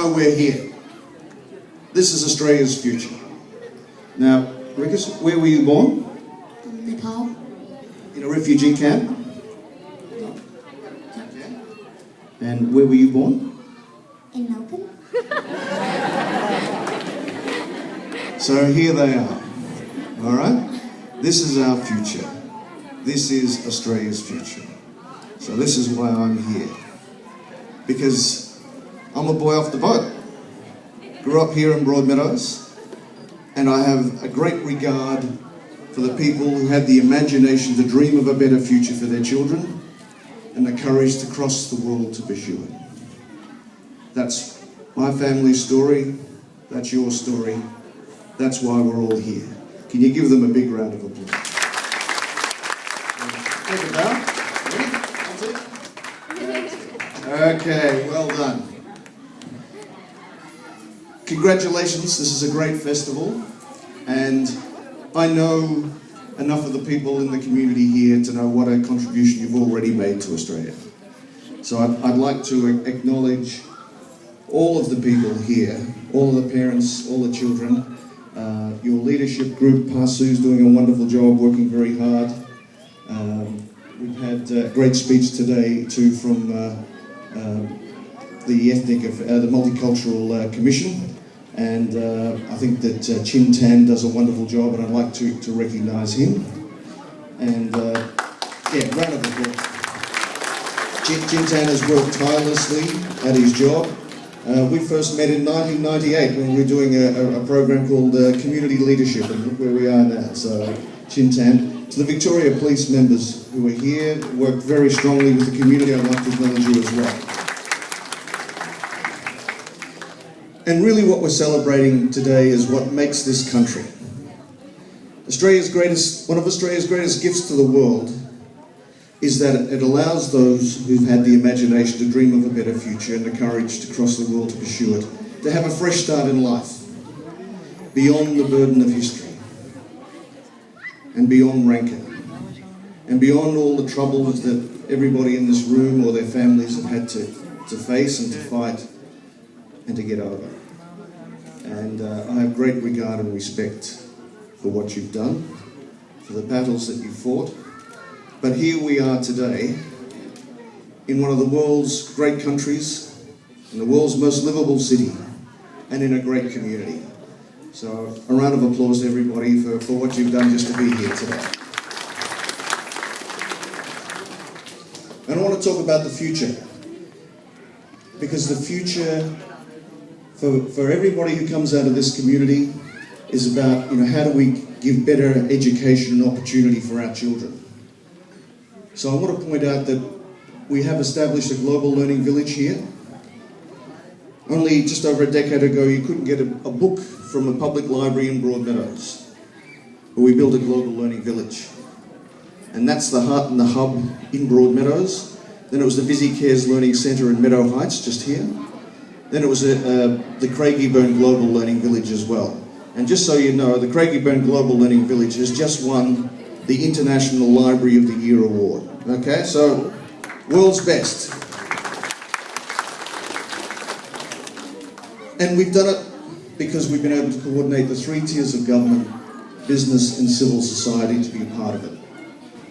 know we're here. This is Australia's future. Now, Rikus, where were you born? Nepal. In a refugee camp? No. And where were you born? In Melbourne. So here they are. All right? This is our future. This is Australia's future. So this is why I'm here. Because I'm a boy off the boat. Grew up here in Broadmeadows, and I have a great regard for the people who have the imagination to dream of a better future for their children and the courage to cross the world to pursue it. That's my family's story. That's your story. That's why we're all here. Can you give them a big round of applause? Take it down. Ready? That's it. Okay, well done. Congratulations, this is a great festival, and I know enough of the people in the community here to know what a contribution you've already made to Australia. So I'd like to acknowledge all of the people here, all of the parents, all the children, your leadership group. Pasu's doing a wonderful job, working very hard. We've had a great speech today too from the Multicultural Commission. And I think that Chin Tan does a wonderful job, and I'd like to recognise him. And yeah, round of applause. Chin Tan has worked tirelessly at his job. We first met in 1998 when we were doing a program called Community Leadership, and look where we are now. So Chin Tan. To the Victoria Police members who are here, worked very strongly with the community. I'd like to acknowledge you as well. And really what we're celebrating today is what makes this country. One of Australia's greatest gifts to the world is that it allows those who've had the imagination to dream of a better future and the courage to cross the world to pursue it, to have a fresh start in life, beyond the burden of history, and beyond rancour, and beyond all the troubles that everybody in this room or their families have had to face and to fight and to get over. And I have great regard and respect for what you've done, for the battles that you fought. But here we are today, in one of the world's great countries, in the world's most livable city, and in a great community. So a round of applause to everybody for what you've done just to be here today. And I want to talk about the future, because the future for everybody who comes out of this community is about, how do we give better education and opportunity for our children. So I want to point out that we have established a global learning village here. Only just over a decade ago, you couldn't get a book from a public library in Broadmeadows, but we built a global learning village. And that's the heart and the hub in Broadmeadows. Then it was the VisiCares Learning Centre in Meadow Heights, just here. Then it was the Craigieburn Global Learning Village as well. And just so you know, the Craigieburn Global Learning Village has just won the International Library of the Year Award. Okay, so world's best. And we've done it because we've been able to coordinate the three tiers of government, business and civil society to be a part of it.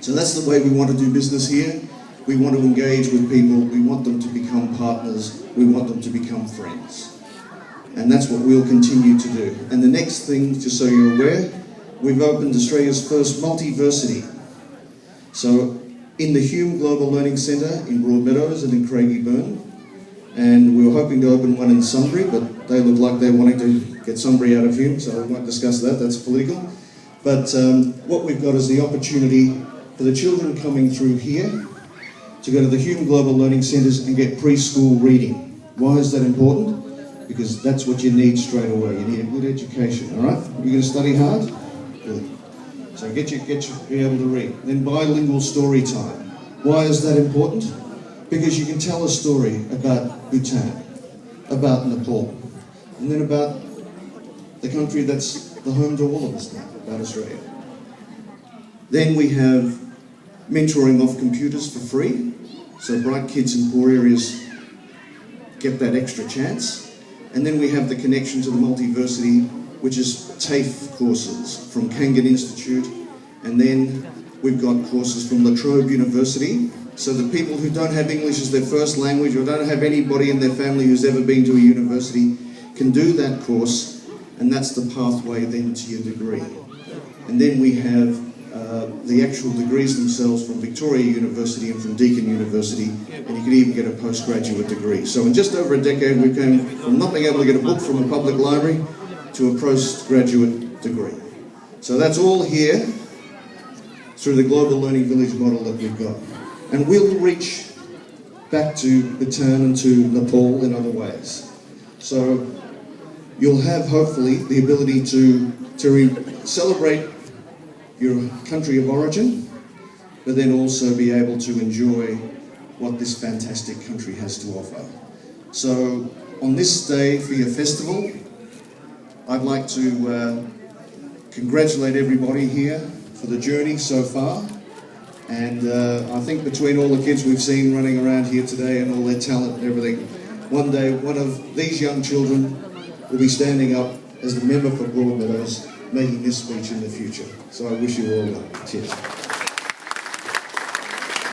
So that's the way we want to do business here. We want to engage with people, we want them to become partners, we want them to become friends. And that's what we'll continue to do. And the next thing, just so you're aware, we've opened Australia's first multiversity. So in the Hume Global Learning Centre in Broadmeadows and in Craigieburn, and we were hoping to open one in Sunbury, but they look like they're wanting to get Sunbury out of Hume, so we won't discuss that, that's political. But what we've got is the opportunity for the children coming through here to go to the Hume Global Learning Centres and get preschool reading. Why is that important? Because that's what you need straight away. You need a good education, all right? You're going to study hard? Good. So get you be able to read. Then bilingual story time. Why is that important? Because you can tell a story about Bhutan, about Nepal, and then about the country that's the home to all of us now, about Australia. Then we have mentoring off computers for free, so bright kids in poor areas get that extra chance. And then we have the connection to the Multiversity, which is TAFE courses from Kangan Institute. And then we've got courses from La Trobe University. So the people who don't have English as their first language or don't have anybody in their family who's ever been to a university can do that course, and that's the pathway then to your degree. And then we have the actual degrees themselves from Victoria University and from Deakin University, and you can even get a postgraduate degree. So in just over a decade, we came from not being able to get a book from a public library to a postgraduate degree. So that's all here through the Global Learning Village model that we've got. And we'll reach back to Bhutan and to Nepal in other ways. So you'll have, hopefully, the ability to celebrate your country of origin, but then also be able to enjoy what this fantastic country has to offer. So on this day for your festival, I'd like to congratulate everybody here for the journey so far. And I think between all the kids we've seen running around here today and all their talent and everything, one day one of these young children will be standing up as the member for Broadmeadows making this speech in the future. So I wish you all well. Cheers.